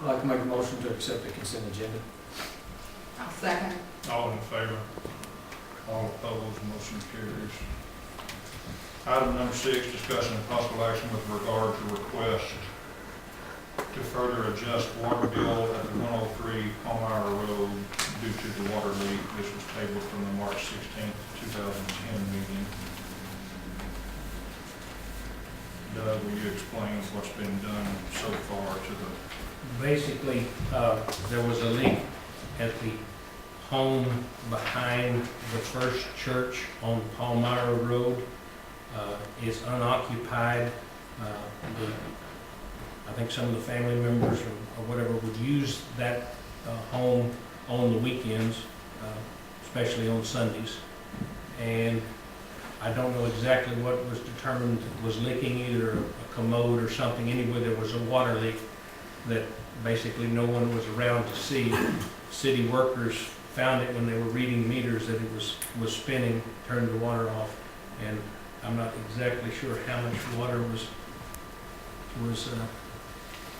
I'd like to make a motion to accept the consent agenda. I'll second. All in favor? All opposed, motion carries. Item number 6, discussion and possible action with regard to request to further adjust water bill at the 103 Palmyra Road due to the water leak. This was tabled from the March 16th, 2010 meeting. Doug, will you explain what's been done so far to the... Basically, there was a leak at the home behind the First Church on Palmyra Road. It's unoccupied. I think some of the family members or whatever would use that home on the weekends, especially on Sundays. And I don't know exactly what was determined was leaking, either a commode or something. Anyway, there was a water leak that basically no one was around to see. City workers found it when they were reading meters that it was spinning, turned the water off, and I'm not exactly sure how much water was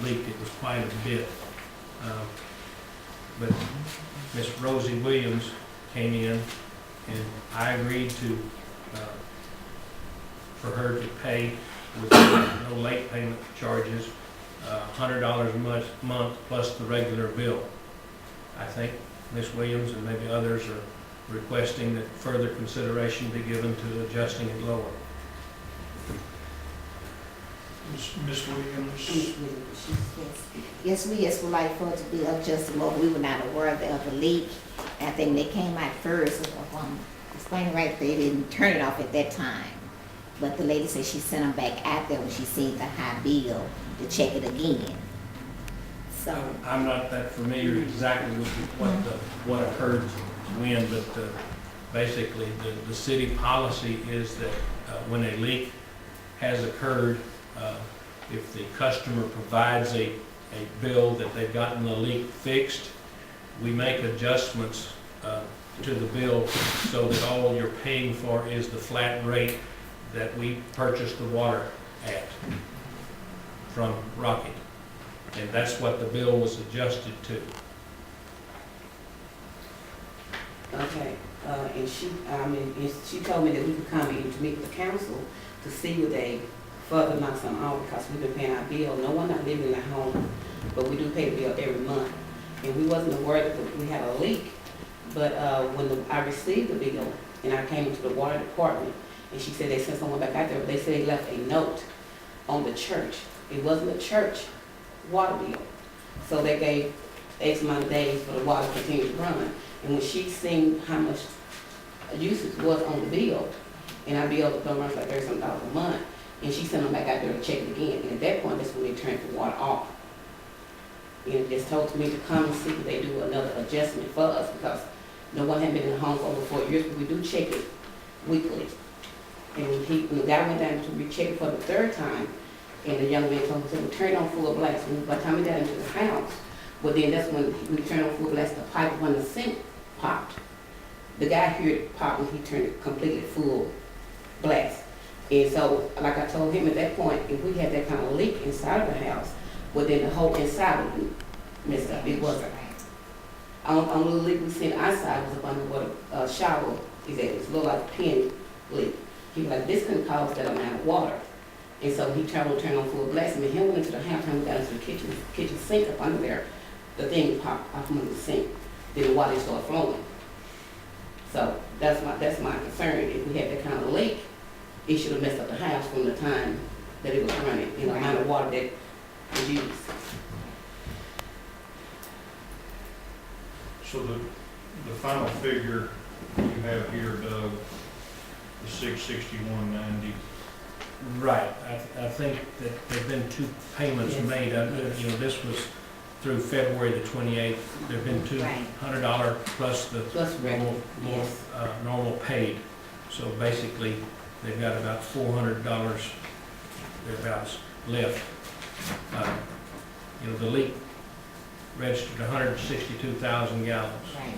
leaked. It was quite a bit. But Miss Rosie Williams came in, and I agreed to for her to pay with no late payment charges, $100 a month plus the regular bill. I think Ms. Williams and maybe others are requesting that further consideration be given to adjusting it lower. Ms. Williams? Yes, we just would like for it to be adjusted more. We were not aware of the leak. I think they came out first, explaining right, they didn't turn it off at that time. But the lady said she sent them back out there when she seen the high bill to check it again. So, I'm not that familiar exactly with what occurred when, but basically the city policy is that when a leak has occurred, if the customer provides a bill that they've gotten the leak fixed, we make adjustments to the bill so that all you're paying for is the flat rate that we purchased the water at from Rocket. And that's what the bill was adjusted to. Okay, and she told me that we could come in to meet with the council to see what they further knock some out, because we've been paying our bill. No one not living in the home, but we do pay the bill every month. And we wasn't aware that we had a leak, but when I received the bill and I came into the water department, and she said they sent someone back out there, but they said they left a note on the church. It wasn't a church water bill. So they gave X amount of days for the water to continue to run. And when she seen how much usage was on the bill, and our bill was gonna run like $30-something a month, and she sent them back out there to check it again. And at that point, that's when they turned the water off. And it just told me to come and see if they do another adjustment for us, because no one had been in the home for over 4 years, but we do check it weekly. And when the guy went down to recheck it for the third time, and the young man told him to turn it on full blast. And by the time we got into the house, well then that's when we turned on full blast, the pipe when the sink popped. The guy heard it pop and he turned it completely full blast. And so, like I told him at that point, if we had that kind of leak inside of the house, well then the whole inside would be messed up. It wasn't. On the leak we seen outside was up under where the shower is at. It's a little like a pin leak. He was like, this couldn't cause that amount of water. And so he tried to turn on full blast, and he went into the house, and we got into the kitchen sink up under there. The thing popped off under the sink. Then the water started flowing. So that's my concern. If we had that kind of leak, it should have messed up the house from the time that it was running, the amount of water that was used. So the final figure you have here, Doug, is $661.90. Right. I think that there've been 2 payments Yes. made. This was through February the 28th. There've been two Right. $100 plus the Plus regular, yes. normal paid. So basically, they've got about $400 thereabouts left. The leak registered 162,000 gallons. right.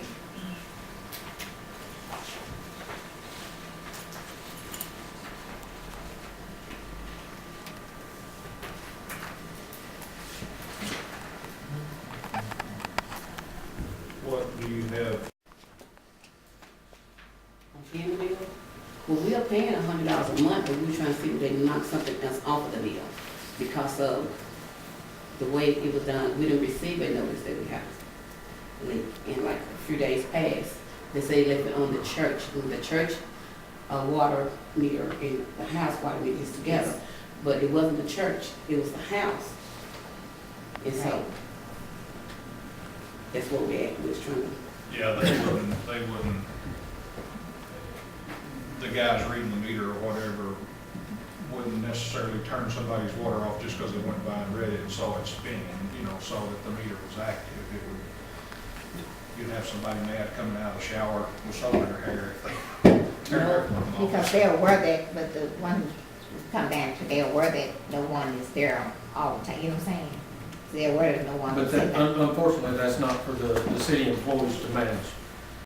and we were trying to see if they knocked something else off of the meter. Because of the way it was done, we didn't receive a notice that we had a leak. And like a few days passed, they say they left it on the church, and the church water meter and the house water meter is together. But it wasn't the church, it was the house. And so, Right. that's what we're trying to. Yeah, they wouldn't, the guys reading the meter or whatever wouldn't necessarily turn somebody's water off just because they went by and read it and saw it spinning, you know, saw that the meter was active. It would, you'd have somebody mad coming out of the shower with soap in their hair if they turned their water off. Because they're aware that, but the one who come down to, they're aware that no one is there all the time, you know what I'm saying? They're aware that no one But is that, there. unfortunately, that's not for the city employees to manage.